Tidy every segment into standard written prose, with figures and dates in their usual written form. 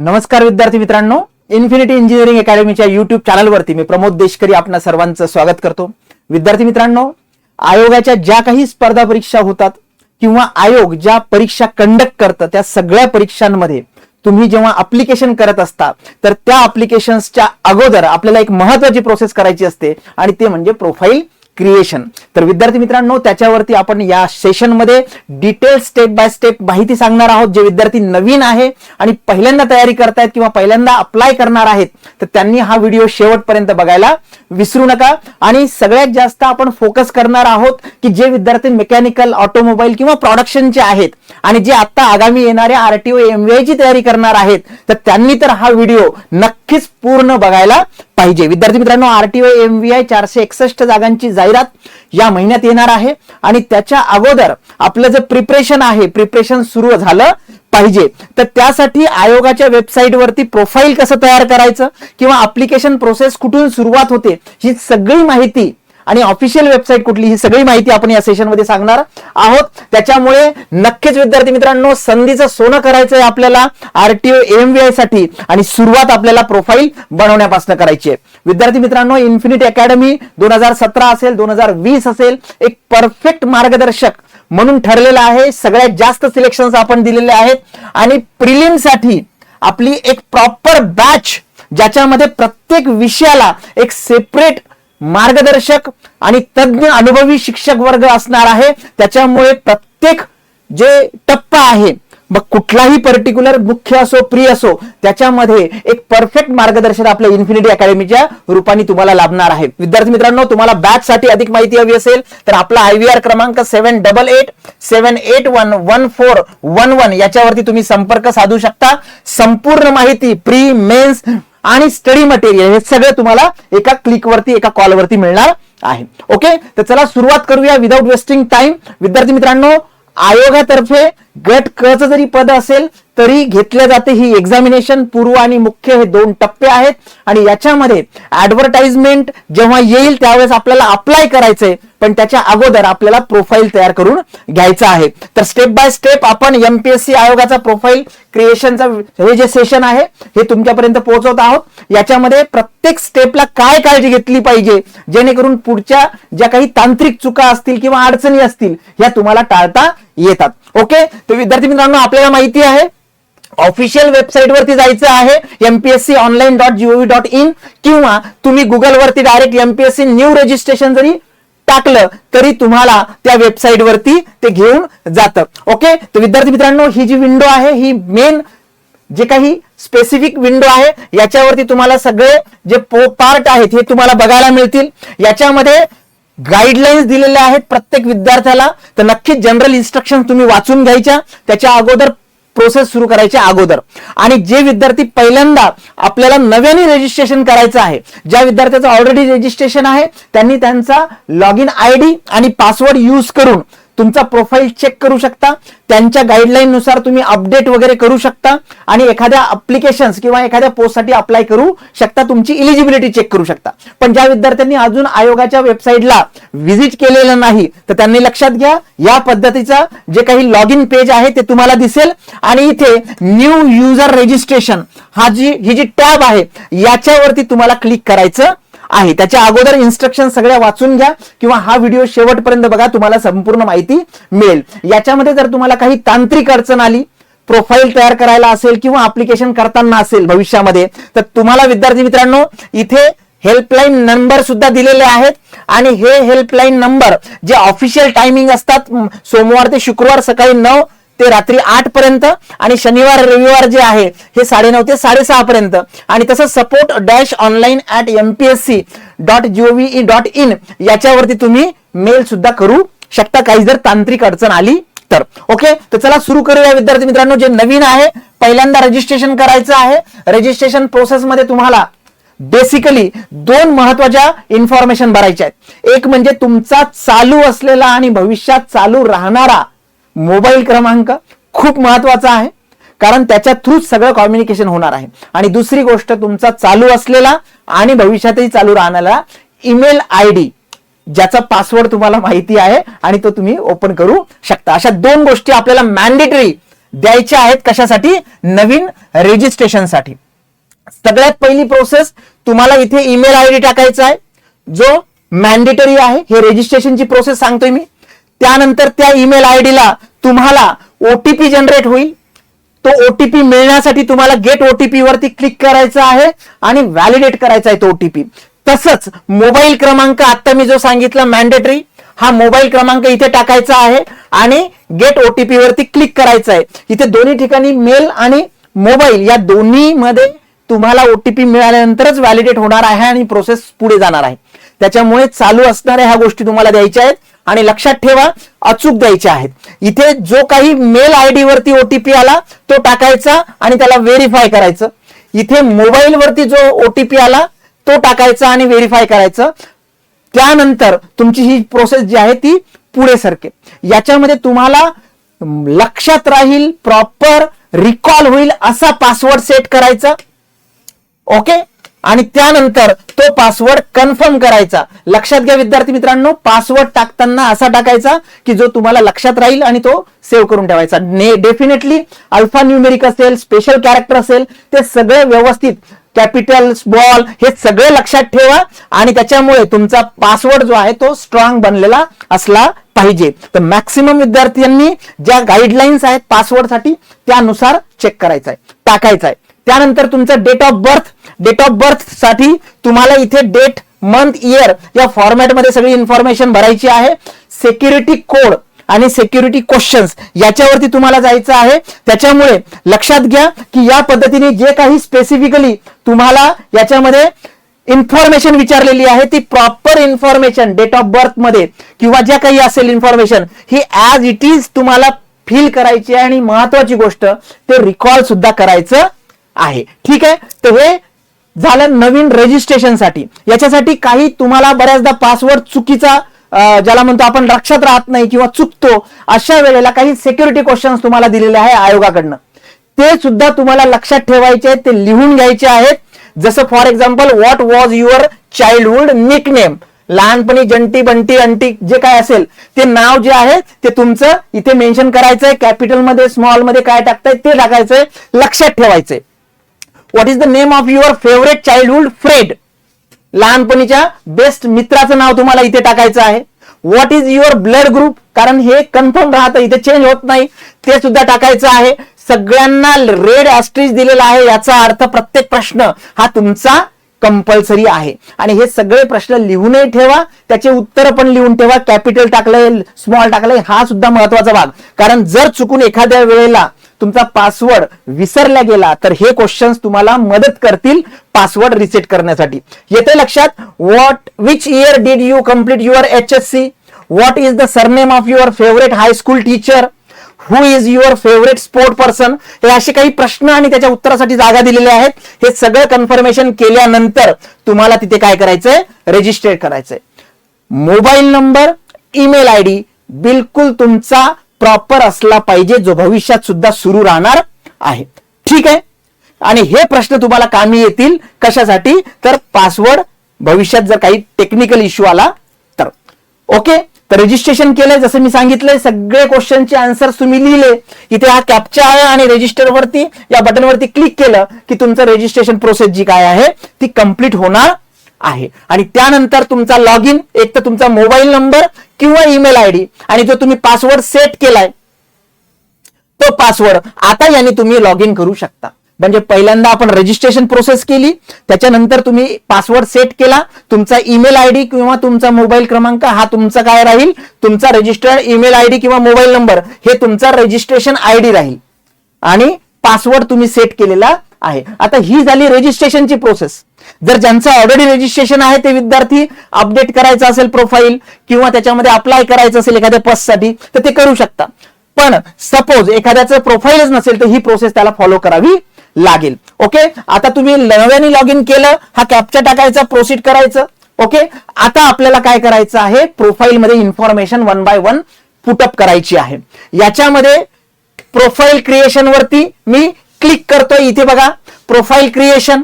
नमस्कार विद्यार्थी मित्रांनो, इन्फिनिटी इंजिनिअरिंग अकॅडमीच्या युट्यूब चॅनलवरती मी प्रमोद देशकरी आपणा सर्वांचं स्वागत करतो। विद्यार्थी मित्रांनो, आयोगाच्या ज्या काही स्पर्धा परीक्षा होतात किंवा आयोग ज्या परीक्षा कंडक्ट करतं त्या सगळ्या परीक्षांमध्ये तुम्ही जेव्हा ऍप्लिकेशन करत असता तर त्या ऍप्लिकेशन्सच्या अगोदर आपल्याला एक महत्त्वाची प्रोसेस करायची असते आणि ते म्हणजे प्रोफाईल क्रिएशन। तर विद्यार्थी मित्रांनो, त्याच्यावरती आपण या सेशन मध्ये डिटेल स्टेप बाय स्टेप माहिती सांगणार आहोत। जे विद्यार्थी नवीन आहे आणि पहिल्यांदा तयारी करतायत किंवा पहिल्यांदा अप्लाय करणार आहेत तर त्यांनी हा व्हिडिओ शेवटपर्यंत बघायला विसरू नका। आणि सगळ्यात जास्त आपण फोकस करणार आहोत की जे विद्यार्थी मेकॅनिकल, ऑटोमोबाईल किंवा प्रोडक्शनचे आहेत आणि जे आता आगामी येणाऱ्या आरटीओ एमव्हीआय ची तयारी करणार आहेत तर त्यांनी तर हा व्हिडिओ नक्कीच पूर्ण बघायला पाहिजे। विद्यार्थी मित्रांनो, आरटीओ एमव्हीआय 461 जागांची जाहिरात या महिन्यात येणार आहे आणि त्याच्या अगोदर आपलं जे प्रिपरेशन सुरू झालं पाहिजे। तर त्यासाठी आयोगाच्या वेबसाईट वरती प्रोफाईल कसं तयार करायचं किंवा ऍप्लिकेशन प्रोसेस कुठून सुरुवात होते ही सगळी माहिती आणि ऑफिशियल वेबसाईट कुठली ही सगळी माहिती आपण या सेशन मध्ये सांगणार आहोत। त्याच्यामुळे नक्कीच विद्यार्थी मित्रांनो, संधीचं सोनं करायचं आहे आपल्याला आरटीओ एमव्हीआय साठी आणि सुरुवात आपल्याला प्रोफाईल बनवण्यापासून करायची आहे। विद्यार्थी मित्रांनो, इन्फिनिटी अकॅडमी 2017 असेल 2020 असेल एक परफेक्ट मार्गदर्शक म्हणून ठरलेलं आहे। सगळ्यात जास्त सिलेक्शन्स आपण दिलेले आहेत आणि प्रिलिम साठी आपली एक प्रॉपर बॅच ज्याच्यामध्ये प्रत्येक विषयाला एक सेपरेट मार्गदर्शक आणि तज्ञ अनुभवी शिक्षक वर्ग असणार आहे। त्याच्यामुळे प्रत्येक जे टप्पा आहे मग कुठलाही पर्टिक्युलर मुख्य असो प्री असो त्याच्यामध्ये एक परफेक्ट मार्गदर्शन आपल्या इन्फिनिटी अकॅडमीच्या रूपाने तुम्हाला लाभणार आहे। विद्यार्थी मित्रांनो, तुम्हाला बॅच साठी अधिक माहिती हवी असेल तर आपला IVR क्रमांक 7887811411 याच्यावरती तुम्ही संपर्क साधू शकता। संपूर्ण माहिती प्री, मेन्स आणि स्टडी मटेरियल हे सगळं तुम्हाला एका क्लिक वरती एका कॉल वरती मिळणार आहे। ओके, तर चला सुरुवात करूया विदाउट वेस्टिंग टाइम। विद्यार्थी मित्रांनो, आयोगातर्फे गट क चं जरी पद असेल तरी घेतल्या जाते ही एक्झामिनेशन। पूर्व आणि मुख्य हे दोन टप्पे आहेत आणि याच्यामध्ये ऍडव्हर्टाइजमेंट जेव्हा येईल त्यावेळेस आपल्याला अप्लाय करायचंय, पण त्याच्या अगोदर आपल्याला प्रोफाईल तयार करून घ्यायचं आहे। तर स्टेप बाय स्टेप आपण एमपीएससी आयोगाचा प्रोफाईल क्रिएशनचा हे जे सेशन आहे हे तुमच्यापर्यंत पोहोचवत आहोत। याच्यामध्ये प्रत्येक स्टेपला काय काळजी घेतली पाहिजे जेणेकरून पुढच्या ज्या काही तांत्रिक चुका असतील किंवा अडचणी असतील ह्या तुम्हाला टाळता येतात। ओके, तर विद्यार्थी मित्रांनो, आपल्याला माहिती आहे ऑफिशियल वेबसाईट वरती जायचं आहे mpsconline.gov.in किंवा तुम्ही गुगल वरती डायरेक्ट एमपीएससी न्यू रजिस्ट्रेशन जरी टाकलं तरी तुम्हाला त्या वेबसाईट वरती ते घेऊन जातं। ओके, तर विद्यार्थी मित्रांनो, ही जी विंडो आहे ही मेन जे काही स्पेसिफिक विंडो आहे याच्यावरती तुम्हाला सगळे जे पार्ट आहेत हे तुम्हाला बघायला मिळतील। याच्यामध्ये गाईडलाईन्स दिलेल्या आहेत प्रत्येक विद्यार्थ्याला, तर नक्कीच जनरल इन्स्ट्रक्शन तुम्ही वाचून घ्यायच्या त्याच्या अगोदर प्रोसेस सुरू करायच्या अगोदर। आणि जे विद्यार्थी पहिल्यांदा आपल्याला नव्याने रजिस्ट्रेशन करायचं आहे, ज्या विद्यार्थ्याचं ऑलरेडी रजिस्ट्रेशन आहे त्यांनी त्यांचा लॉग इन ID आणि पासवर्ड यूज करून तुमचा प्रोफाईल चेक करू शकता। त्यांच्या गाईडलाईन नुसार तुम्ही अपडेट वगैरे करू शकता आणि एखाद्या ऍप्लिकेशन्स किंवा एखाद्या पोस्टसाठी अप्लाय करू शकता, तुमची इलिजिबिलिटी चेक करू शकता। पण ज्या विद्यार्थ्यांनी अजून आयोगाच्या वेबसाईटला व्हिजिट केलेलं नाही तर त्यांनी लक्षात घ्या, या पद्धतीचा जे काही लॉग इन पेज आहे ते तुम्हाला दिसेल आणि इथे न्यू युजर रजिस्ट्रेशन ही जी टॅब आहे याच्यावरती तुम्हाला क्लिक करायचं आहे। त्याच्या अगोदर इन्स्ट्रक्शन सगळ्या वाचून घ्या किंवा हा व्हिडिओ शेवटपर्यंत बघा, तुम्हाला संपूर्ण माहिती मिळेल। याच्यामध्ये जर तुम्हाला काही तांत्रिक अडचण आली, प्रोफाईल तयार करायला असेल किंवा ऍप्लिकेशन करताना असेल भविष्यामध्ये, तर तुम्हाला विद्यार्थी मित्रांनो इथे हेल्पलाईन नंबर सुद्धा दिलेले आहेत आणि हे हेल्पलाईन नंबर जे ऑफिशियल टायमिंग असतात सोमवार ते शुक्रवार सकाळी 9 ते रात्री 8 पर्यंत आणि शनिवार रविवार जे आहे हे 9:30 ते 6:30 पर्यंत आणि तसं support-online@mpsc.gov.in याच्यावरती तुम्ही मेल सुद्धा करू शकता काही जर तांत्रिक अडचण आली तर। ओके, तर चला सुरू करूया विद्यार्थी मित्रांनो। जे नवीन आहे पहिल्यांदा रजिस्ट्रेशन करायचं आहे। रजिस्ट्रेशन प्रोसेस मध्ये तुम्हाला बेसिकली दोन महत्त्वाच्या इन्फॉर्मेशन भरायच्या आहेत। एक म्हणजे तुमचा चालू असलेला आणि भविष्यात चालू राहणारा मोबाईल क्रमांक खूप महत्वाचा आहे कारण त्याच्या थ्रू सगळं कम्युनिकेशन होणार आहे। आणि दुसरी गोष्ट तुमचा चालू असलेला आणि भविष्यातही चालू राहणारा ईमेल ID ज्याचा पासवर्ड तुम्हाला माहिती आहे आणि तो तुम्ही ओपन करू शकता। अशा दोन गोष्टी आपल्याला मॅन्डेटरी द्यायच्या आहेत. कशासाठी? नवीन रजिस्ट्रेशनसाठी. सगळ्यात पहिली प्रोसेस तुम्हाला इथे ईमेल आयडी टाकायचा आहे, जो मॅन्डेटरी आहे. हे रजिस्ट्रेशनची प्रोसेस सांगतोय मी. त्यानंतर त्या ईमेल आयडीला तुम्हाला ओटीपी जनरेट होईल. तो ओटीपी मिळण्यासाठी तुम्हाला गेट ओटीपी वरती क्लिक करायचं आहे आणि व्हॅलिडेट करायचा आहे तो ओटीपी. तसंच मोबाईल क्रमांक आता मी जो सांगितला मॅन्डेटरी, हा मोबाईल क्रमांक इथे टाकायचा आहे आणि गेट ओटीपी वरती क्लिक करायचं आहे. इथे दोन्ही ठिकाणी मेल आणि मोबाईल या दोन्ही मध्ये तुम्हाला ओटीपी मिळाल्यानंतरच व्हॅलिडेट होणार आहे आणि प्रोसेस पुढे जाणार आहे. त्याच्यामुळे चालू असणाऱ्या ह्या गोष्टी तुम्हाला द्यायच्या आहेत आणि लक्षात ठेवा अचूक द्यायच्या आहेत. इथे जो काही मेल आयडी वरती ओटीपी आला तो टाकायचा आणि त्याला व्हेरीफाय करायचं. इथे मोबाईल वरती जो ओटीपी आला तो टाकायचा आणि व्हेरीफाय करायचं. त्यानंतर तुमची ही प्रोसेस जी आहे ती पुढे सरकेल. याच्यामध्ये तुम्हाला लक्षात राहील, प्रॉपर रिकॉल होईल असा पासवर्ड सेट करायचा. ओके. आणि त्यानंतर तो पासवर्ड कन्फर्म करायचा. लक्षात घ्या विद्यार्थी मित्रांनो, पासवर्ड टाकताना असा टाकायचा की जो तुम्हाला लक्षात राहील आणि तो सेव्ह करून ठेवायचा. डेफिनेटली अल्फा न्यूमेरिक असेल, स्पेशल कॅरेक्टर असेल, ते सगळे व्यवस्थित कॅपिटल स्मॉल हे सगळे लक्षात ठेवा आणि त्याच्यामुळे तुमचा पासवर्ड जो आहे तो स्ट्रॉंग बनलेला असला पाहिजे. तर मॅक्सिमम विद्यार्थ्यांनी ज्या गाईडलाईन्स आहेत पासवर्डसाठी त्यानुसार चेक करायचा आहे, टाकायचा आहे. त्यानंतर तुमचं डेट ऑफ बर्थ साठी तुम्हाला इथे डेट, मंथ, इयर या फॉर्मॅटमध्ये सगळी इन्फॉर्मेशन भरायची आहे. सिक्युरिटी कोड आणि सिक्युरिटी क्वेश्चन्स याच्यावरती तुम्हाला जायचं आहे. त्याच्यामुळे लक्षात घ्या की या पद्धतीने जे काही स्पेसिफिकली तुम्हाला याच्यामध्ये इन्फॉर्मेशन विचारलेली आहे ती proper information date of birth मध्ये किंवा ज्या काही असेल इन्फॉर्मेशन ही ऍज इट इज तुम्हाला फिल करायची आहे आणि महत्वाची गोष्ट ते रिकॉल सुद्धा करायचं आहे. ठीक आहे. तर हे झालं नवीन रजिस्ट्रेशनसाठी. याच्यासाठी काही तुम्हाला बऱ्याचदा पासवर्ड चुकीचा ज्याला म्हणतो आपण लक्षात राहत नाही किंवा चुकतो, अशा वेळेला काही सिक्युरिटी क्वेश्चन्स तुम्हाला दिलेले आहे आयोगाकडनं. ते सुद्धा तुम्हाला लक्षात ठेवायचे आहेत, ते लिहून घ्यायचे आहेत. जसं for example, what was your childhood nickname. लहानपणी जंटी, बंटी, अंटी जे काय असेल ते नाव जे आहे ते तुमचं इथे मेन्शन करायचंय. कॅपिटल मध्ये, स्मॉल मध्ये काय टाकताय ते टाकायचंय, लक्षात ठेवायचंय. What is the name of your favourite childhood friend. लहानपणीच्या बेस्ट मित्राचं नाव तुम्हाला इथे टाकायचं आहे. What is your blood group, कारण हे कन्फर्म राहतं, इथे चेंज होत नाही, ते सुद्धा टाकायचं आहे. सगळ्यांना रेड ॲस्ट्रिच दिलेला आहे, याचा अर्थ प्रत्येक प्रश्न हा तुमचा कंपल्सरी आहे. आणि हे सगळे प्रश्न लिहूनही ठेवा, त्याचे उत्तर पण लिहून ठेवा. कॅपिटल टाकलंय, स्मॉल टाकलंय, हा सुद्धा महत्वाचा भाग. कारण जर चुकून एखाद्या वेळेला तुमचा पासवर्ड विसरला गेला तर हे क्वेश्चन्स तुम्हाला मदत करतील पासवर्ड रिसेट करण्यासाठी. येते लक्षात. Which year did you complete your HSC. What is the surname of your favourite high school teacher. Who is your favourite sport person. हे असे काही प्रश्न आणि त्याच्या उत्तरासाठी जागा दिलेल्या आहेत. हे सगळं कन्फर्मेशन केल्यानंतर तुम्हाला तिथे काय करायचंय, रजिस्टर करायचंय. मोबाईल नंबर, ईमेल आयडी बिलकुल तुमचा प्रॉपर असला पाहिजे, जो भविष्यात सुद्धा सुरू राहणार आहे. ठीक आहे. आणि हे प्रश्न तुम्हाला कामी येतील कशासाठी, तर पासवर्ड भविष्यात जर काही टेक्निकल इश्यू आला तर. ओके. तर रजिस्ट्रेशन केलंय, जसं मी सांगितलंय सगळे क्वेश्चनचे आन्सर तुम्ही लिहिले. इथे हा कॅप्चा आहे आणि रजिस्टर वरती या बटन वरती क्लिक केलं की तुमचं रजिस्ट्रेशन प्रोसेस जी काय आहे ती कंप्लीट होणार आहे. आणि त्यानंतर तुमचा लॉग इन, एक तर तुमचा मोबाईल नंबर किंवा ईमेल आयडी आणि जो तुम्ही पासवर्ड सेट केलाय तो पासवर्ड आता याने तुम्ही लॉग इन करू शकता. म्हणजे पहिल्यांदा आपण रजिस्ट्रेशन प्रोसेस केली, त्याच्यानंतर तुम्ही पासवर्ड सेट केला, तुमचा ईमेल आयडी किंवा तुमचा मोबाईल क्रमांक हा तुमचा काय राहील, तुमचा रजिस्टर्ड ईमेल आयडी किंवा मोबाईल नंबर हे तुमचा रजिस्ट्रेशन आयडी राहील आणि पासवर्ड तुम्ही सेट केलेला आहे. आता ही झाली रजिस्ट्रेशनची प्रोसेस. जर ज्यांचं ऑलरेडी रजिस्ट्रेशन आहे ते विद्यार्थी अपडेट करायचं असेल प्रोफाईल किंवा त्याच्यामध्ये अप्लाय करायचं असेल एखाद्या पोस्टसाठी तर ते करू शकता. पण सपोज एखाद्याचं प्रोफाईलच नसेल तर ही प्रोसेस त्याला फॉलो करावी लागेल. ओके. आता तुम्ही नव्याने लॉग इन केलं, हा कॅप्चा टाकायचा, प्रोसीड करायचं. ओके. आता आपल्याला काय करायचं आहे, प्रोफाईल मध्ये इन्फॉर्मेशन 1 बाय 1 पुटअप करायची आहे. याच्यामध्ये प्रोफाईल क्रिएशन वरती मी क्लिक करतोय. इथे बघा प्रोफाईल क्रिएशन,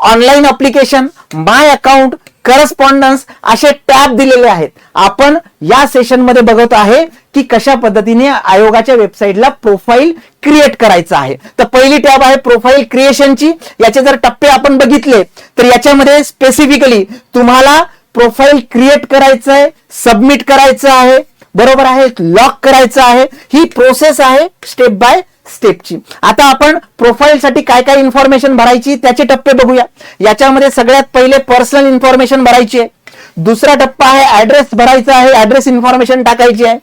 ऑनलाईन अप्लिकेशन, माय अकाउंट, करस्पॉन्डन्स असे टॅब दिलेले आहेत. आपण या सेशन मध्ये बघत आहे की कशा पद्धतीने आयोगाच्या वेबसाईटला प्रोफाईल क्रिएट करायचं आहे. तर पहिली टॅब आहे प्रोफाईल क्रिएशनची. याचे जर टप्पे आपण बघितले तर याच्यामध्ये स्पेसिफिकली तुम्हाला प्रोफाईल क्रिएट करायचं आहे, सबमिट करायचं आहे, बरोबर आहे, लॉक करायचं आहे. ही प्रोसेस आहे स्टेप बाय स्टेपची. आता आपण प्रोफाईल साठी काय काय इन्फॉर्मेशन भरायची त्याचे टप्पे बघूया. याच्यामध्ये सगळ्यात पहिले पर्सनल इन्फॉर्मेशन भरायची आहे. दुसरा टप्पा आहे ऍड्रेस भरायचा आहे, ऍड्रेस इन्फॉर्मेशन टाकायची आहे.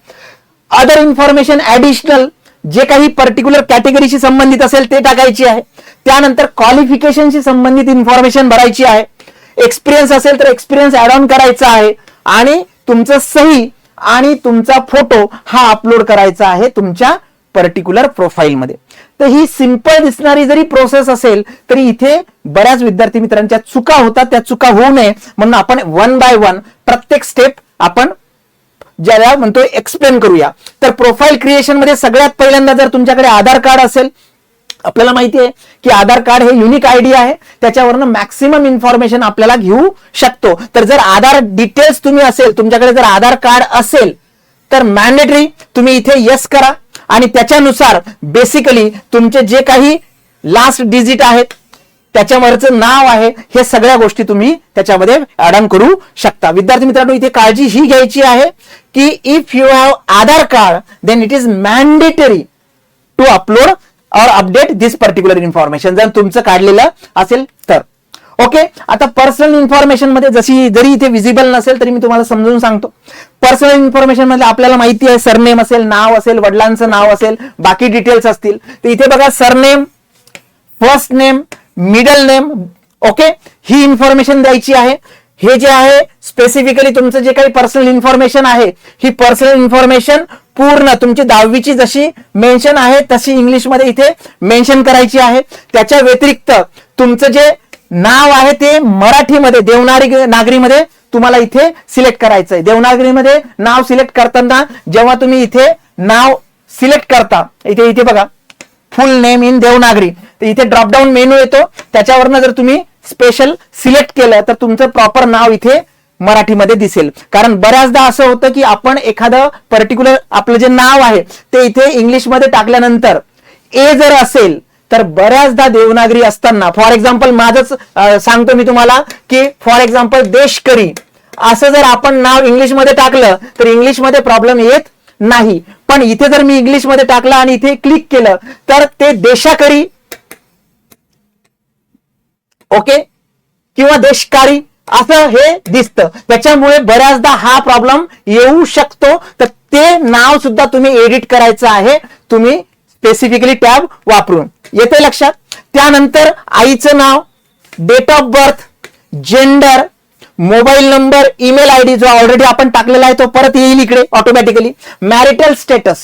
अदर इन्फॉर्मेशन ऍडिशनल जे काही पर्टिक्युलर कॅटेगरीशी संबंधित असेल ते टाकायची आहे. त्यानंतर क्वालिफिकेशनशी संबंधित इन्फॉर्मेशन भरायची आहे. एक्सपिरियन्स असेल तर एक्सपिरियन्स ऍड ऑन करायचा आहे आणि तुमचं सही आणि तुमचा फोटो हा अपलोड करायचा आहे तुमच्या पर्टिक्युलर प्रोफाईल मध्ये. तर ही सिंपल दिसणारी जरी प्रोसेस असेल तरी इथे बऱ्याच विद्यार्थी मित्रांच्या चुका होतात. त्या चुका होऊ नये म्हणून आपण वन बाय वन प्रत्येक स्टेप आपण ज्याला म्हणतो एक्सप्लेन करूया. तर प्रोफाईल क्रिएशन मध्ये सगळ्यात पहिल्यांदा जर तुमच्याकडे आधार कार्ड असेल, आपल्याला माहिती आहे की आधार कार्ड हे युनिक आयडी आहे, त्याच्यावरनं मॅक्सिमम इन्फॉर्मेशन आपल्याला घेऊ शकतो. तर जर आधार डिटेल्स तुम्ही असेल, तुमच्याकडे जर आधार कार्ड असेल तर मॅन्डेटरी तुम्ही इथे येस करा आणि त्याच्यानुसार बेसिकली तुमचे जे काही लास्ट डिजिट आहेत त्याच्यावरचं नाव आहे हे सगळ्या गोष्टी तुम्ही त्याच्यामध्ये ऍड ऑन करू शकता. विद्यार्थी मित्रांनो इथे काळजी ही घ्यायची आहे की if you have Aadhaar card then it is mandatory to upload और अपडेट दिस पर्टिक्युलर इन्फॉर्मेशन जर तुमचं काढलेलं असेल तर. ओके, आता पर्सनल इन्फॉर्मेशन मध्ये जरी इथे विजिबल नसेल तरी मी तुम्हाला समजून सांगतो. पर्सनल इन्फॉर्मेशन मध्ये आपल्याला माहिती आहे सरनेम असेल, नाव असेल, वडिलांचं नाव असेल, बाकी डिटेल्स असतील. तर इथे बघा surname, first name, middle name, okay, ही इन्फॉर्मेशन द्यायची आहे. हे जे आहे स्पेसिफिकली तुमचं जे काही पर्सनल इन्फॉर्मेशन आहे ही पर्सनल इन्फॉर्मेशन पूर्ण तुमची 10वीची जशी मेन्शन आहे तशी इंग्लिशमध्ये इथे मेन्शन करायची आहे. त्याच्या व्यतिरिक्त तुमचं जे नाव आहे ते मराठीमध्ये देवनागरीमध्ये तुम्हाला इथे सिलेक्ट करायचं आहे. देवनागरीमध्ये नाव सिलेक्ट करताना जेव्हा तुम्ही इथे नाव सिलेक्ट करता इथे बघा फुल नेम इन देवनागरी, तर इथे ड्रॉपडाऊन मेनू येतो, त्याच्यावरनं जर तुम्ही स्पेशल सिलेक्ट केलं तर तुमचं प्रॉपर नाव इथे मराठीमध्ये दिसेल. कारण बऱ्याचदा असं होतं की आपण एखादं पर्टिक्युलर आपलं जे नाव आहे ते इथे इंग्लिशमध्ये टाकल्यानंतर ए जर असेल तर बऱ्याचदा देवनागरी असताना, फॉर एक्झाम्पल माझंच सांगतो मी तुम्हाला की फॉर एक्झाम्पल देशकरी असं जर आपण नाव इंग्लिशमध्ये टाकलं तर इंग्लिशमध्ये प्रॉब्लेम येत नाही. पण इथे जर मी इंग्लिशमध्ये टाकलं आणि इथे क्लिक केलं तर ते देशाकरी, ओके, किंवा देशकारी असं हे दिसतं. त्याच्यामुळे बऱ्याचदा हा प्रॉब्लेम येऊ शकतो. तर ते नाव सुद्धा तुम्ही एडिट करायचं आहे तुम्ही स्पेसिफिकली टॅब वापरून. येते लक्षात? त्यानंतर आईचं नाव, date of birth, gender, mobile number, email ID जो ऑलरेडी आपण टाकलेला आहे तो परत येईल इकडे ऑटोमॅटिकली. मॅरिटल स्टेटस,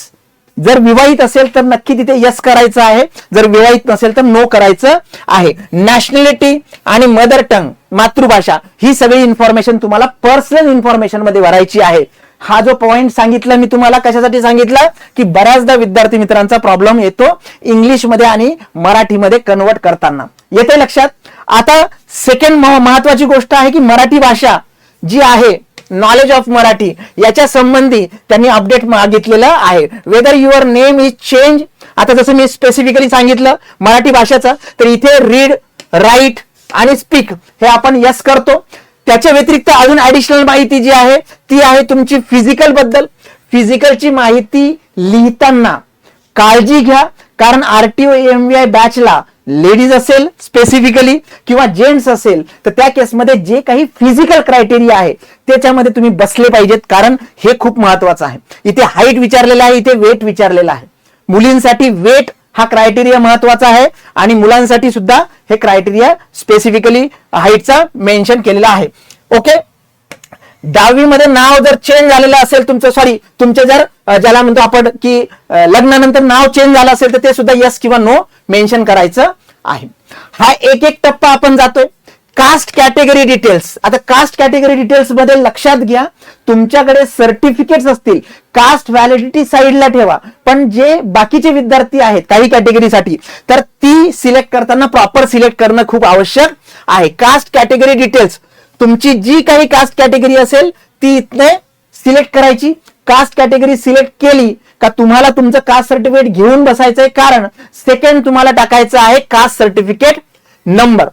जर विवाहित असेल तर नक्की तिथे यस करायचं आहे, जर विवाहित नसेल तर नो करायचं आहे. नॅशनॅलिटी आणि मदर टंग मातृभाषा ही सगळी इन्फॉर्मेशन तुम्हाला पर्सनल इन्फॉर्मेशन मध्ये भरायची आहे. हा जो पॉइंट सांगितला मी तुम्हाला कशासाठी सांगितलं की बऱ्याचदा विद्यार्थी मित्रांचा प्रॉब्लेम येतो इंग्लिशमध्ये आणि मराठीमध्ये कन्वर्ट करताना. येते लक्षात? आता सेकंड महत्वाची गोष्ट आहे की मराठी भाषा जी आहे, नॉलेज ऑफ मराठी याच्या संबंधी त्यांनी अपडेट मागितलेलं आहे. Whether your name is change, आता जसं मी स्पेसिफिकली सांगितलं मराठी भाषेचं, तर इथे रीड, राईट आणि स्पीक हे आपण यस करतो. त्याच्या व्यतिरिक्त अजून ऍडिशनल माहिती जी आहे ती आहे तुमची फिजिकल बद्दल. फिजिकलची माहिती लिहिताना काळजी घ्या, कारण आरटीओ एमव्हीआय बॅचला लेडीज असेल स्पेसिफिकली किंवा जेंट्स असेल तर त्या केसमध्ये जे काही फिजिकल क्रायटेरिया आहे त्याच्यामध्ये तुम्ही बसले पाहिजेत, कारण हे खूप महत्वाचं आहे. इथे हाईट विचारलेला आहे, इथे वेट विचारलेला आहे. मुलींसाठी वेट हा क्रायटेरिया महत्वाचा आहे आणि मुलांसाठी सुद्धा हे क्रायटेरिया स्पेसिफिकली हाईटचा मेन्शन केलेला आहे. ओके, 10वी मध्ये नाव जर चेंज झालेलं असेल तुमचं, तुमचे जर ज्याला म्हणतो आपण की लग्नानंतर नाव चेंज झालं असेल तर ते सुद्धा यस किंवा नो मेन्शन करायचं आहे. हा एक एक टप्पा आपण जातोय. Caste category details. आता कास्ट कॅटेगरी डिटेल्स मध्ये लक्षात घ्या, तुमच्याकडे सर्टिफिकेट्स असतील, कास्ट व्हॅलिडिटी साईडला ठेवा, पण जे बाकीचे विद्यार्थी आहेत काही कॅटेगरीसाठी, तर ती सिलेक्ट करताना प्रॉपर सिलेक्ट करणं खूप आवश्यक आहे. कास्ट कॅटेगरी डिटेल्स, तुमची जी काही कास्ट कॅटेगरी असेल ती इथे सिलेक्ट करायची. कास्ट कॅटेगरी सिलेक्ट केली का तुम्हाला तुमचं कास्ट सर्टिफिकेट घेऊन बसायचंय, कारण सेकंड तुम्हाला टाकायचं आहे कास्ट सर्टिफिकेट नंबर.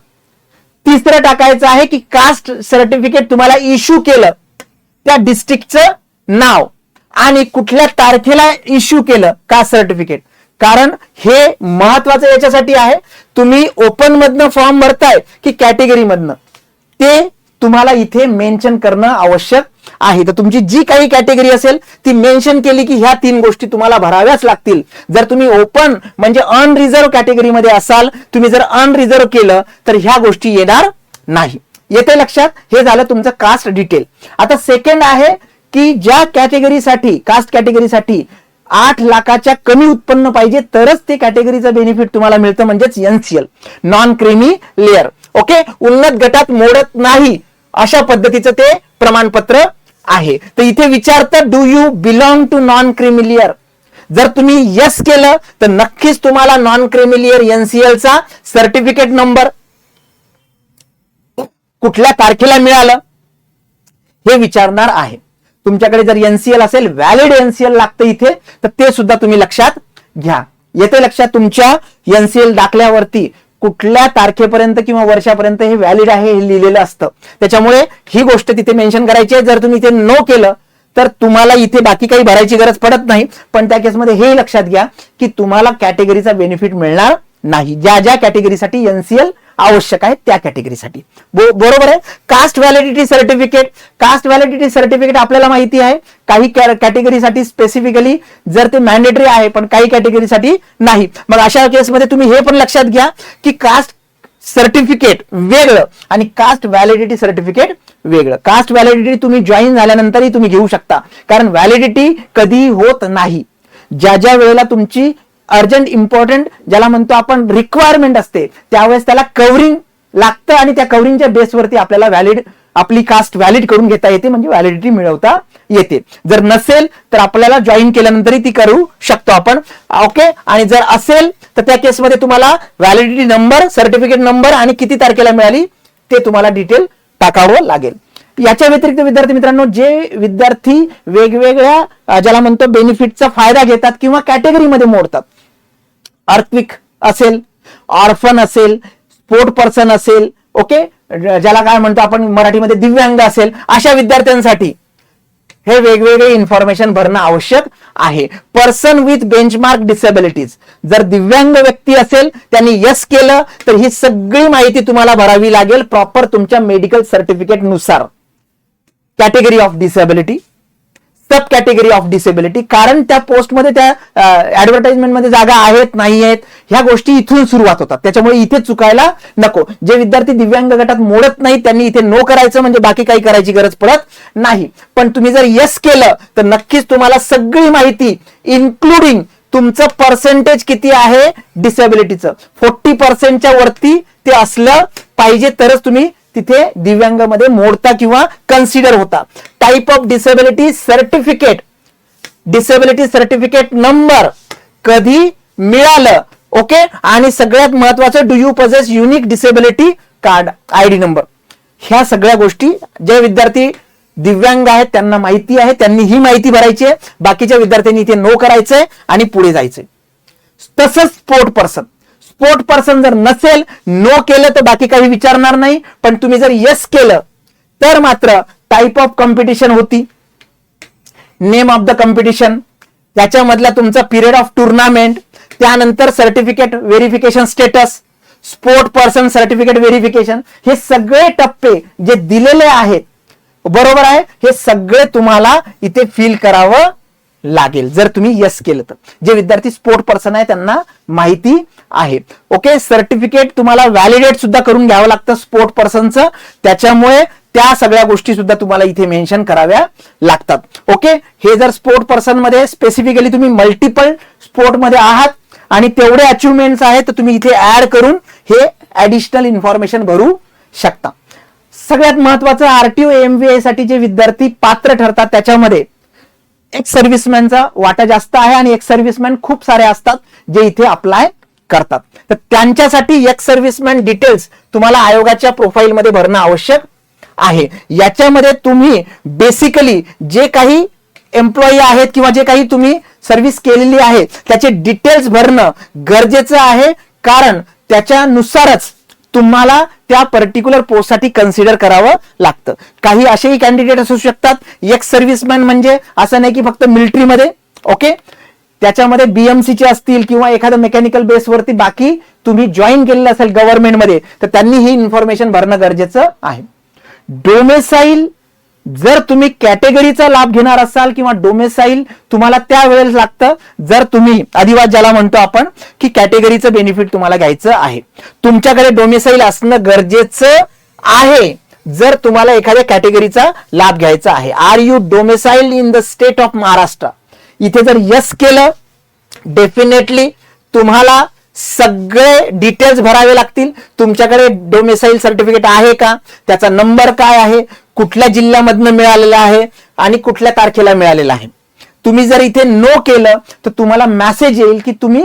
तिसरं टाकायचं आहे की कास्ट सर्टिफिकेट तुम्हाला इश्यू केलं त्या डिस्ट्रिक्टचं नाव आणि कुठल्या तारखेला इश्यू केलं कास्ट सर्टिफिकेट. कारण हे महत्वाचं याच्यासाठी आहे, तुम्ही ओपन मधनं फॉर्म भरताय की कॅटेगरी मधनं, ते तुम्हाला इथे मेन्शन करणं आवश्यक आहे. तर तुमची जी काही कॅटेगरी असेल ती मेन्शन केली की ह्या 3 गोष्टी तुम्हाला भराव्याच लागतील. जर तुम्ही ओपन म्हणजे अनरिझर्व कॅटेगरीमध्ये असाल, तुम्ही जर अनरिझर्व केलं तर ह्या गोष्टी येणार नाही. येते लक्षात? हे झालं तुमचं कास्ट डिटेल. आता सेकंड आहे की ज्या कॅटेगरीसाठी, कास्ट कॅटेगरीसाठी 8 लाखाच्या कमी उत्पन्न पाहिजे तरच ते कॅटेगरीचं बेनिफिट तुम्हाला मिळतं, म्हणजेच NCL, non creamy layer. Okay, उन्नत गटात मोडत नाही अशा पद्धतीचं ते प्रमाणपत्र आहे. तर इथे विचारतं do you belong to non creamy layer. जर तुम्ही यस केलं तर नक्कीच तुम्हाला नॉन क्रीमी लेअर एनसीएल चा सर्टिफिकेट नंबर कुठल्या तारखेला मिळालं हे विचारणार आहे. तुमच्याकडे जर एनसीएल असेल, व्हॅलिड एनसीएल लागतं इथे, तर ते सुद्धा तुम्ही लक्षात घ्या. येते लक्षात तुमच्या एनसीएल दाखल्यावरती कुठल्या तारखेपर्यंत किंवा वर्षापर्यंत हे व्हॅलिड आहे हे लिहिलेलं असतं. त्याच्यामुळे ही गोष्ट तिथे मेन्शन करायची आहे. जर तुम्ही इथे नो केलं तर तुम्हाला इथे बाकी काही भरायची गरज पडत नाही. पण त्या केसमध्ये हे लक्षात घ्या की तुम्हाला कॅटेगरीचा बेनिफिट मिळणार नाही, ज्या ज्या कॅटेगरीसाठी एनसीएल आवश्यक आहे त्या कॅटेगरीसाठी. बरोबर आहे. Caste validity certificate, caste validity certificate आपल्याला माहिती आहे काही कॅटेगरीसाठी स्पेसिफिकली जर ते मॅन्डेटरी आहे, पण काही कॅटेगरीसाठी नाही. मग अशा केसमध्ये तुम्ही हे पण लक्षात घ्या की कास्ट सर्टिफिकेट वेगळं आणि कास्ट व्हॅलिडिटी सर्टिफिकेट वेगळं. कास्ट व्हॅलिडिटी तुम्ही जॉईन झाल्यानंतरही तुम्ही घेऊ शकता, कारण व्हॅलिडिटी कधी होत नाही. ज्या ज्या वेळेला तुमची अर्जंट इम्पॉर्टंट ज्याला म्हणतो आपण रिक्वायरमेंट असते, त्यावेळेस त्याला कव्हरिंग लागतं आणि त्या कव्हरिंगच्या बेसवरती आपल्याला व्हॅलिड आपली कास्ट व्हॅलिड करून घेता येते, म्हणजे व्हॅलिडिटी मिळवता येते. जर नसेल तर आपल्याला जॉईन केल्यानंतरही ती करू शकतो आपण. ओके, आणि जर असेल तर त्या केसमध्ये तुम्हाला व्हॅलिडिटी नंबर, सर्टिफिकेट नंबर आणि किती तारखेला मिळाली ते तुम्हाला डिटेल टाकावं लागेल. याच्या व्यतिरिक्त विद्यार्थी मित्रांनो, जे विद्यार्थी वेगवेगळ्या ज्याला म्हणतो बेनिफिटचा फायदा घेतात किंवा कॅटेगरीमध्ये मोडतात, अर्थक्विक असेल, ऑर्फन असेल, स्पोर्ट पर्सन असेल, ओके, ज्याला काय म्हणतो आपण मराठीमध्ये दिव्यांग असेल, अशा विद्यार्थ्यांसाठी हे वेगवेगळे इन्फॉर्मेशन भरणं आवश्यक आहे. पर्सन विथ बेंचमार्क डिसेबिलिटीज, जर दिव्यांग व्यक्ती असेल त्यांनी यस केलं तर ही सगळी माहिती तुम्हाला भरावी लागेल प्रॉपर तुमच्या मेडिकल सर्टिफिकेट नुसार. Category of disability, sub category of disability, कारण त्या पोस्टमध्ये त्या ऍडव्हर्टाइजमेंटमध्ये जागा आहेत नाही आहेत ह्या गोष्टी इथून सुरुवात होतात. त्याच्यामुळे इथे चुकायला नको. जे विद्यार्थी दिव्यांग गटात मोडत नाही त्यांनी इथे नो करायचं, म्हणजे बाकी काही करायची गरज पडत नाही. पण तुम्ही जर यस केलं तर नक्कीच तुम्हाला सगळी माहिती इन्क्लुडिंग तुमचं पर्सेंटेज किती आहे डिसेबिलिटीचं, 40% वरती ते असलं पाहिजे तरच तुम्ही तिथे दिव्यांग मध्ये मोडता किंवा कन्सिडर होता. Type of disability certificate, disability certificate number कधी मिळालं, ओके, आणि सगळ्यात महत्वाचं do you possess unique disability card ID number. ह्या सगळ्या गोष्टी जे विद्यार्थी दिव्यांग आहेत त्यांना माहिती आहे, त्यांनी ही माहिती भरायची आहे. बाकीच्या विद्यार्थ्यांनी इथे नो करायचंय आणि पुढे जायचंय. तसंच स्पोर्ट पर्सन, स्पोर्ट पर्सन जर नसेल, नो केलं तर बाकी काही विचारणार नाही. पण तुम्ही जर यस केलं तर मात्र टाइप ऑफ कॉम्पिटिशन होती, नेम ऑफ द कॉम्पिटिशन, त्याच्यामधला तुमचा पिरियड ऑफ टुर्नामेंट, त्यानंतर certificate verification status, sport person certificate verification, हे सगळे टप्पे जे दिलेले आहेत, बरोबर आहे, हे सगळे तुम्हाला इथे फिल करावं लागेल जर तुम्ही यस केलं तर. जे विद्यार्थी स्पोर्ट पर्सन आहे त्यांना माहिती आहे. ओके, सर्टिफिकेट तुम्हाला व्हॅलिडेट सुद्धा करून घ्यावं लागतं स्पोर्ट पर्सनचं, त्याच्यामुळे त्या सगळ्या गोष्टी सुद्धा तुम्हाला इथे मेन्शन कराव्या लागतात. ओके, हे जर स्पोर्ट पर्सन मध्ये स्पेसिफिकली तुम्ही मल्टिपल स्पोर्ट मध्ये आहात आणि तेवढे अचिव्हमेंट्स आहेत तर तुम्ही इथे ऍड करून हे ऍडिशनल इन्फॉर्मेशन भरू शकता. सगळ्यात महत्वाचं आरटीओ एमव्हीए साठी जे विद्यार्थी पात्र ठरतात त्याच्यामध्ये एक्स सर्व्हिसमॅनचा वाटा जास्त आहे आणि एक्स सर्व्हिसमॅन खूप सारे असतात जे इथे अप्लाय करतात. तर त्यांच्यासाठी एक्स सर्व्हिसमॅन डिटेल्स तुम्हाला आयोगाच्या प्रोफाईलमध्ये भरणं आवश्यक आहे. याच्यामध्ये तुम्ही बेसिकली जे काही एम्प्लॉई आहेत किंवा जे काही तुम्ही सर्व्हिस केलेली आहे त्याचे डिटेल्स भरणं गरजेचं आहे, कारण त्याच्यानुसारच तुम्हाला त्या पर्टिक्युलर पोस्टसाठी कन्सिडर करावं लागतं. काही असेही कॅन्डिडेट असू शकतात एक्स सर्व्हिसमॅन म्हणजे असं नाही की फक्त मिलिटरीमध्ये, ओके, त्याच्यामध्ये बीएमसीचे असतील किंवा एखाद्या मेकॅनिकल बेसवरती बाकी तुम्ही जॉईन केलेलं असेल गव्हर्नमेंटमध्ये, तर त्यांनी ही इन्फॉर्मेशन भरणं गरजेचं आहे. डोमेसाईल जर तुम्ही कॅटेगरीचा लाभ घेणार असाल किंवा डोमेसाईल तुम्हाला त्यावेळेस लागतं जर तुम्ही अधिवास ज्याला म्हणतो आपण की कॅटेगरीचं बेनिफिट तुम्हाला घ्यायचं आहे, तुमच्याकडे डोमेसाईल असणं गरजेचं आहे जर तुम्हाला एखाद्या कॅटेगरीचा लाभ घ्यायचा आहे. Are you domicile in the state of Maharashtra, इथे जर यस केलं डेफिनेटली तुम्हाला सगळे डिटेल्स भरावे लागतील. तुमच्याकडे डोमेसाईल सर्टिफिकेट आहे का, त्याचा नंबर काय आहे, कुठल्या जिल्ह्यामधनं मिळालेला आहे आणि कुठल्या तारखेला मिळालेला आहे. तुम्ही जर इथे नो केलं तर तुम्हाला मेसेज येईल की तुम्ही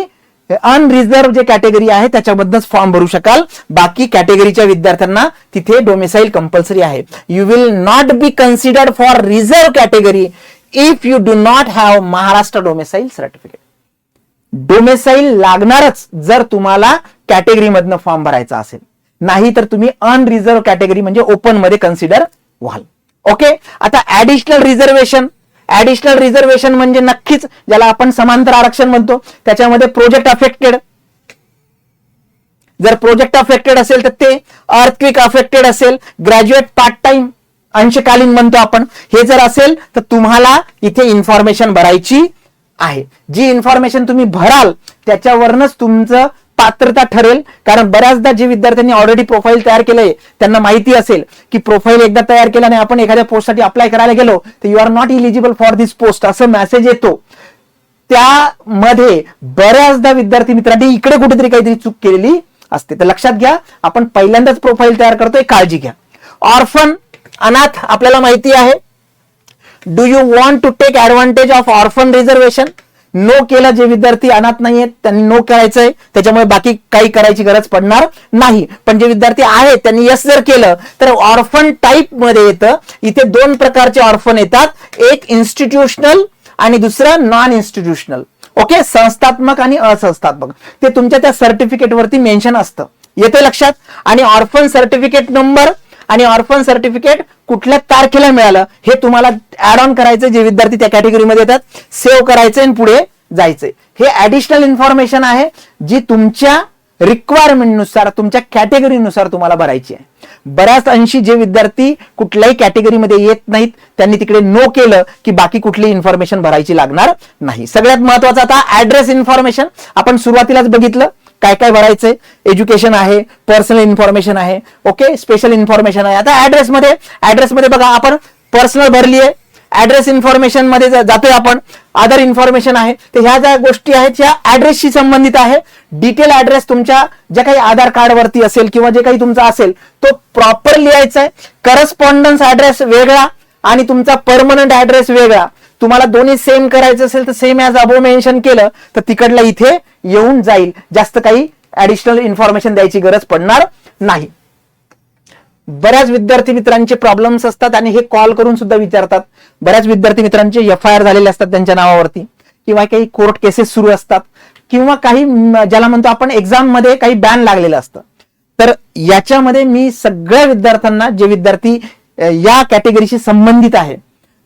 अनरिझर्व जे कॅटेगरी आहे त्याच्याबद्दलच फॉर्म भरू शकाल. बाकी कॅटेगरीच्या विद्यार्थ्यांना तिथे डोमेसाईल कंपल्सरी आहे. You will not be considered for reserve category if you do not have Maharashtra domicile certificate. Domicile लागणारच जर तुम्हाला कॅटेगरी मधनं फॉर्म भरायचा असेल, नाही तर तुम्ही अनरिझर्व कॅटेगरी म्हणजे ओपन मध्ये कन्सिडर व्हाल. ओके, आता ऍडिशनल रिझर्वेशन म्हणजे नक्कीच ज्याला आपण समांतर आरक्षण म्हणतो, त्याच्यामध्ये प्रोजेक्ट अफेक्टेड, जर प्रोजेक्ट अफेक्टेड असेल तर ते, अर्थक्वेक अफेक्टेड असेल, ग्रॅज्युएट पार्ट टाइम अंशकालीन म्हणतो आपण, हे जर असेल तर तुम्हाला इथे इन्फॉर्मेशन भरायची आहे. जी इन्फॉर्मेशन तुम्ही भराल त्याच्यावरच तुमचं पात्रता ठरेल. कारण बऱ्याचदा जे विद्यार्थ्यांनी ऑलरेडी प्रोफाईल तयार केलंय त्यांना माहिती असेल की प्रोफाईल एकदा तयार केल्याने आपण एखाद्या पोस्टसाठी अप्लाय करायला गेलो तर you are not eligible for this post असं मेसेज येतो. त्यामध्ये बऱ्याचदा विद्यार्थी मित्रांनी इकडे कुठेतरी काहीतरी चूक केलेली असते. तर लक्षात घ्या, आपण पहिल्यांदाच प्रोफाईल तयार करतोय, काळजी घ्या. ऑर्फन अनाथ आपल्याला माहिती आहे. Do you want to take advantage of orphan reservation? No केलं, जे विद्यार्थी अनाथ नाहीयेत त्यांनी नो करायचंय, त्याच्यामुळे बाकी काही करायची गरज पडणार नाही. पण जे विद्यार्थी आहेत त्यांनी यस जर केलं तर ऑर्फन टाईप मध्ये येतं. इथे दोन प्रकारचे ऑर्फन येतात, एक इन्स्टिट्यूशनल आणि दुसरं नॉन इन्स्टिट्यूशनल. ओके, संस्थात्मक आणि असंस्थात्मक, ते तुमच्या त्या सर्टिफिकेट वरती मेन्शन असतं. येते लक्षात? आणि ऑर्फन सर्टिफिकेट नंबर आणि ऑर्फन सर्टिफिकेट कुठल्या तारखेला मिळालं हे तुम्हाला ऍड ऑन करायचं. जे विद्यार्थी त्या कॅटेगरीमध्ये येतात सेव्ह करायचं आणि पुढे जायचंय. हे ऍडिशनल इन्फॉर्मेशन आहे जी तुमच्या रिक्वायरमेंटनुसार तुमच्या कॅटेगरीनुसार तुम्हाला भरायची आहे. बऱ्याच अंशी जे विद्यार्थी कुठल्याही कॅटेगरीमध्ये येत नाहीत त्यांनी तिकडे नो केलं की बाकी कुठली इन्फॉर्मेशन भरायची लागणार नाही. सगळ्यात महत्वाचं आता ऍड्रेस इन्फॉर्मेशन आपण सुरुवातीलाच बघितलं काय काय भरायचंय. एज्युकेशन आहे, पर्सनल इन्फॉर्मेशन आहे, ओके, स्पेशल इन्फॉर्मेशन आहे. आता ऍड्रेस मध्ये बघा आपण पर्सनल भरली आहे, ऍड्रेस इन्फॉर्मेशन मध्ये जातोय आपण, अदर इन्फॉर्मेशन आहे. तर ह्या ज्या गोष्टी आहेत ह्या ऍड्रेसशी संबंधित आहे. डिटेल ऍड्रेस तुमच्या ज्या काही आधार कार्ड वरती असेल किंवा जे काही तुमचा असेल तो प्रॉपर लिहायचा आहे. करस्पॉन्डन्स ऍड्रेस वेगळा आणि तुमचा परमनंट ऍड्रेस वेगळा. तुम्हाला दोन्ही सेम करायचं असेल तर सेम ॲज अबो मेन्शन केलं तर तिकडला इथे येऊन जाईल. जास्त काही ऍडिशनल इन्फॉर्मेशन द्यायची गरज पडणार नाही. बऱ्याच विद्यार्थी मित्रांचे प्रॉब्लेम्स असतात आणि हे कॉल करून सुद्धा विचारतात. बऱ्याच विद्यार्थी मित्रांचे एफआयआर झालेले असतात त्यांच्या नावावरती किंवा काही कोर्ट केसेस सुरू असतात किंवा काही ज्याला म्हणतो आपण एक्झाम मध्ये काही बॅन लागलेलं असतं. तर याच्यामध्ये मी सगळ्या विद्यार्थ्यांना, जे विद्यार्थी या कॅटेगरीशी संबंधित आहे,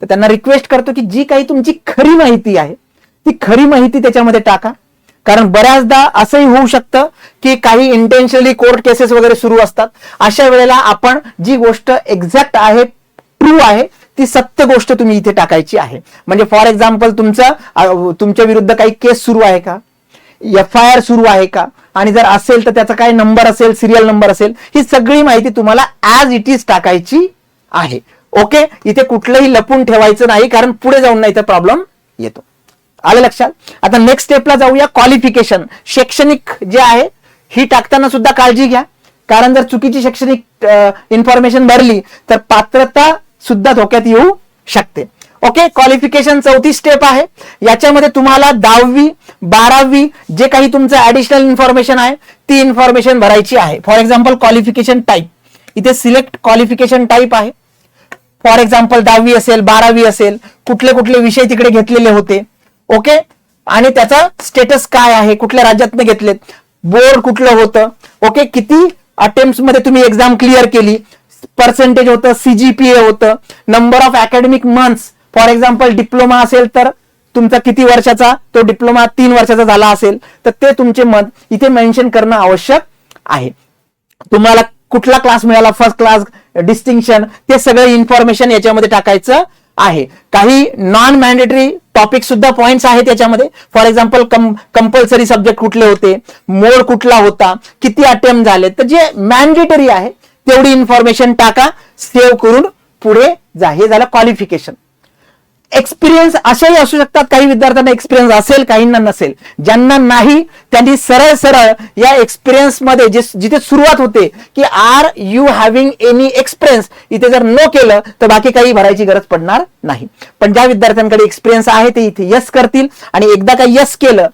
तर त्यांना रिक्वेस्ट करतो की जी काही तुमची खरी माहिती आहे ती खरी माहिती त्याच्यामध्ये टाका. कारण बऱ्याचदा असंही होऊ शकतं की काही इंटेन्शनली कोर्ट केसेस वगैरे सुरू असतात. अशा वेळेला आपण जी गोष्ट एक्झॅक्ट आहे, ट्रू आहे, ती सत्य गोष्ट तुम्ही इथे टाकायची आहे. म्हणजे फॉर एक्झाम्पल तुमच्या विरुद्ध काही केस सुरू आहे का, एफआयआर सुरू आहे का, आणि जर असेल तर त्याचा काय नंबर असेल, सिरियल नंबर असेल, ही सगळी माहिती तुम्हाला ऍज इट इज टाकायची आहे. ओके, इथे कुठलंही लपून ठेवायचं नाही कारण पुढे जाऊन नाही तर प्रॉब्लेम येतो. आलं लक्षात? आता नेक्स्ट स्टेपला जाऊया. क्वालिफिकेशन, शैक्षणिक जे आहे ही टाकताना सुद्धा काळजी घ्या. कारण जर चुकीची शैक्षणिक इन्फॉर्मेशन भरली तर पात्रता सुद्धा धोक्यात येऊ शकते. ओके, क्वालिफिकेशन चौथी स्टेप आहे. याच्यामध्ये तुम्हाला 10वी 12वी जे काही तुमचं ऍडिशनल इन्फॉर्मेशन आहे ती इन्फॉर्मेशन भरायची आहे. फॉर एक्झाम्पल क्वालिफिकेशन टाईप, इथे सिलेक्ट क्वालिफिकेशन टाईप आहे. फॉर एक्झाम्पल 10वी असेल 12वी असेल, कुठले कुठले विषय तिकडे घेतलेले होते. ओके, आणि त्याचा स्टेटस काय आहे, कुठल्या राज्यातनं घेतलेत, बोर्ड कुठलं होतं, ओके, किती अटेम्प्ट मध्ये तुम्ही एक्झाम क्लिअर केली, पर्सेंटेज होतं, सीजीपीए होतं, number of academic months. For example diploma असेल तर तुमचा किती वर्षाचा तो डिप्लोमा 3 वर्षाचा झाला असेल तर ते तुमचे मंथ इथे मेन्शन करणं आवश्यक आहे. तुम्हाला कुठला क्लास मिळाला, फर्स्ट क्लास, डिस्टिंक्शन, ते सगळं इन्फॉर्मेशन याच्यामध्ये टाकायचं आहे. काही नॉन मॅन्डेटरी टॉपिक सुद्धा पॉइंट्स आहेत याच्यामध्ये. फॉर एक्झाम्पल कंपल्सरी सब्जेक्ट कुठले होते, मोड कुठला होता, किती अटेम्प्ट झाले, तर जे मॅन्डेटरी आहे तेवढी इन्फॉर्मेशन टाका, सेव्ह करून पुढे जा. हे झालं क्वालिफिकेशन. एक्सपिरियन्स असेही असू शकतात, काही विद्यार्थ्यांना एक्सपिरियन्स असेल, काहींना नसेल. ज्यांना नाही त्यांनी सरळ सरळ या एक्सपिरियन्स मध्ये जिथे सुरुवात होते की are you having any experience, इथे जर नो केलं तर बाकी काही भरायची गरज पडणार नाही. पण ज्या विद्यार्थ्यांकडे एक्सपिरियन्स आहे ते इथे यस करतील. आणि एकदा का यस केलं,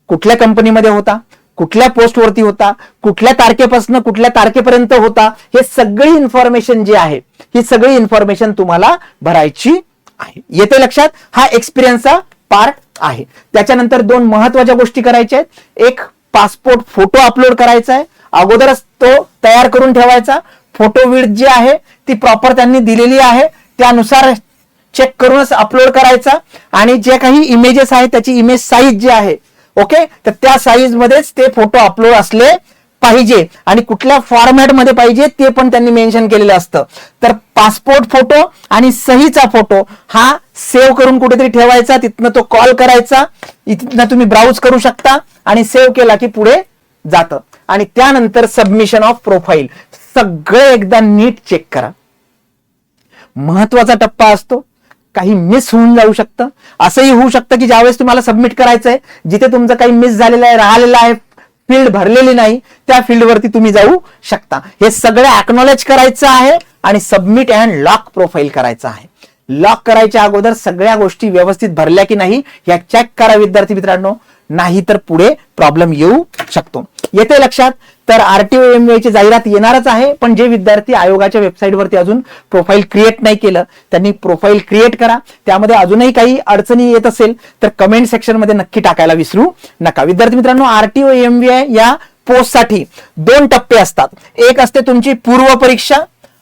कुठल्या कंपनीमध्ये होता, कुठल्या पोस्टवरती होता, कुठल्या तारखेपासून कुठल्या तारखेपर्यंत होता, हे सगळी इन्फॉर्मेशन जी आहे ही सगळी इन्फॉर्मेशन तुम्हाला भरायची आहे. येते लक्षात? हा एक्सपिरियन्सचा पार्ट आहे. त्याच्यानंतर 2 महत्वाच्या गोष्टी करायच्या आहेत. एक, पासपोर्ट फोटो अपलोड करायचा आहे, अगोदरच तो तयार करून ठेवायचा. फोटो विड्थ जी आहे ती प्रॉपर त्यांनी दिलेली आहे, त्यानुसार चेक करूनच अपलोड करायचा. आणि जे काही इमेजेस आहेत त्याची इमेज साईज जी आहे, ओके, तर त्या साईज मध्येच ते फोटो अपलोड असले पाहिजे. आणि कुठल्या फॉर्मॅट मध्ये पाहिजे ते पण त्यांनी मेन्शन केलेलं असतं. तर पासपोर्ट फोटो आणि सहीचा फोटो हा सेव्ह करून कुठेतरी ठेवायचा, तिथनं तो कॉल करायचा, इथनं तुम्ही ब्राउज करू शकता आणि सेव्ह केला की पुढे जातं. आणि त्यानंतर सबमिशन ऑफ प्रोफाईल सगळं एकदा नीट चेक करा. महत्वाचा टप्पा असतो, काही मिस होऊन जाऊ शकतं. असंही होऊ शकतं की ज्यावेळेस तुम्हाला सबमिट करायचंय, जिथे तुमचं काही मिस झालेलं आहे, राहिलेलं आहे, फील्ड भरलेली नाही, त्या फील्डवरती तुम्ही जाऊ शकता. हे सगळं अॅक्नॉलेज करायचं आहे आणि सबमिट अँड लॉक प्रोफाईल करायचं आहे. लॉक करायच्या अगोदर सगळ्या गोष्टी व्यवस्थित भरल्या की नाही या चेक करा विद्यार्थी मित्रांनो, नाही तर पुढे प्रॉब्लेम येऊ शकतो. येते लक्षात? तर आरटीओ एमव्हीआयची जाहिरात येणारच आहे, पण जे विद्यार्थी आयोगाच्या वेबसाईटवरती अजून प्रोफाईल क्रिएट नाही केलं त्यांनी प्रोफाईल क्रिएट करा. त्यामध्ये अजूनही काही अडचणी येत असेल तर कमेंट सेक्शन मध्ये नक्की टाकायला विसरू नका. विद्यार्थी मित्रांनो, आरटीओ एमव्हीआय या पोस्टसाठी 2 टप्पे असतात. एक असते तुमची पूर्व परीक्षा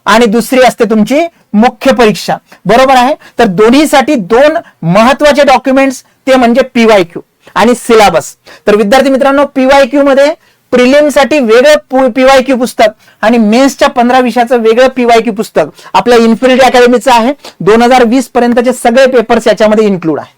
आणि दुसरी असते तुमची मुख्य परीक्षा, बरोबर आहे. तर दोन्हीसाठी 2 महत्वाचे डॉक्युमेंट्स ते म्हणजे पीवायक्यू आणि सिलेबस. तर विद्यार्थी मित्रांनो, पीवायक्यू मध्ये प्रिलिम साठी वेगळं पीवायक्यू पुस्तक आणि मेन्सच्या 15 विषयाचं वेगळं पीवायक्यू पुस्तक आपल्या इन्फिनिटी अकॅडमीचं आहे. 2020 पर्यंतचे सगळे पेपर्स याच्यामध्ये इन्क्लूड आहे.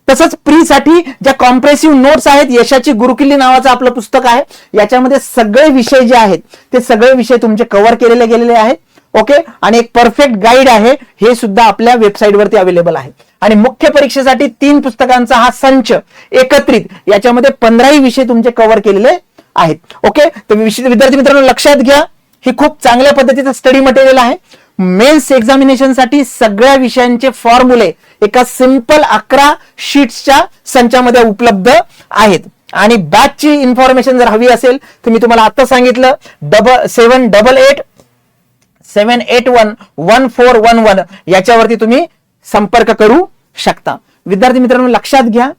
तसंच प्री साठी ज्या कॉम्प्रेसिव्ह नोट्स आहेत, यशाची गुरुकिल्ली नावाचं आपलं पुस्तक आहे, याच्यामध्ये सगळे विषय जे आहेत ते सगळे विषय तुमचे कव्हर केलेले गेलेले आहेत. ओके, आणि एक परफेक्ट गाईड आहे, हे सुद्धा आपल्या वेबसाईटवरती अवेलेबल आहे. आणि मुख्य परीक्षेसाठी 3 पुस्तकांचा हा संच एकत्रित याच्यामध्ये 15 विषय तुमचे कव्हर केलेले आहेत. ओके, तर विद्यार्थी मित्रांनो लक्षात घ्या, ही खूप चांगल्या पद्धतीचं स्टडी मटेरियल आहे. मेन्स एक्झामिनेशन साठी सगळ्या विषयांचे फॉर्म्युले एका सिंपल 11 शीट्सच्या संचामध्ये उपलब्ध आहेत. आणि बॅचची इन्फॉर्मेशन जर हवी असेल तर मी तुम्हाला आता सांगितलं 7788-781-1411 याच्यावरती तुम्ही संपर्क करू शकता. विद्यार्थी मित्रांनो लक्षात घ्या,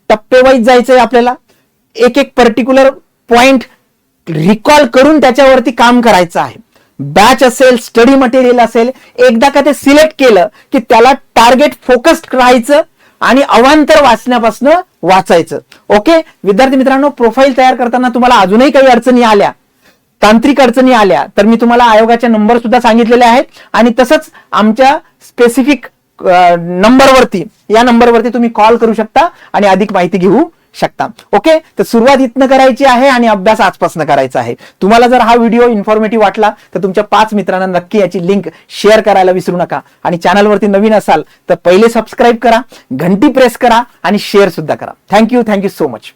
टप्पेवाईज जायचंय आपल्याला. एक पर्टिक्युलर पॉइंट रिकॉल करून त्याच्यावरती काम करायचं आहे. बॅच असेल, स्टडी मटेरियल असेल, एकदा का ते सिलेक्ट केलं की त्याला टार्गेट फोकस्ड राहायचं आणि अवांतर वाचण्यापासून वाचायचं. ओके विद्यार्थी मित्रांनो, प्रोफाईल तयार करताना तुम्हाला अजूनही काही अडचणी आल्या, तांत्रिक अडचणी आल्या तर मी तुम्हाला आयोगाचे नंबर सुद्धा सांगितलेले आहेत. आणि तसंच आमच्या स्पेसिफिक नंबरवरती, या नंबरवरती तुम्ही कॉल करू शकता आणि अधिक माहिती घेऊ शकता. ओके, तर सुरुवात इथनं करायची आहे आणि अभ्यास आजपासून करायचा आहे. तुम्हाला जर हा व्हिडिओ इन्फॉर्मेटिव्ह वाटला तर तुमच्या 5 मित्रांना नक्की याची लिंक शेअर करायला विसरू नका. आणि चॅनलवरती नवीन असाल तर पहिले सबस्क्राईब करा, घंटी प्रेस करा आणि शेअर सुद्धा करा. Thank you so much.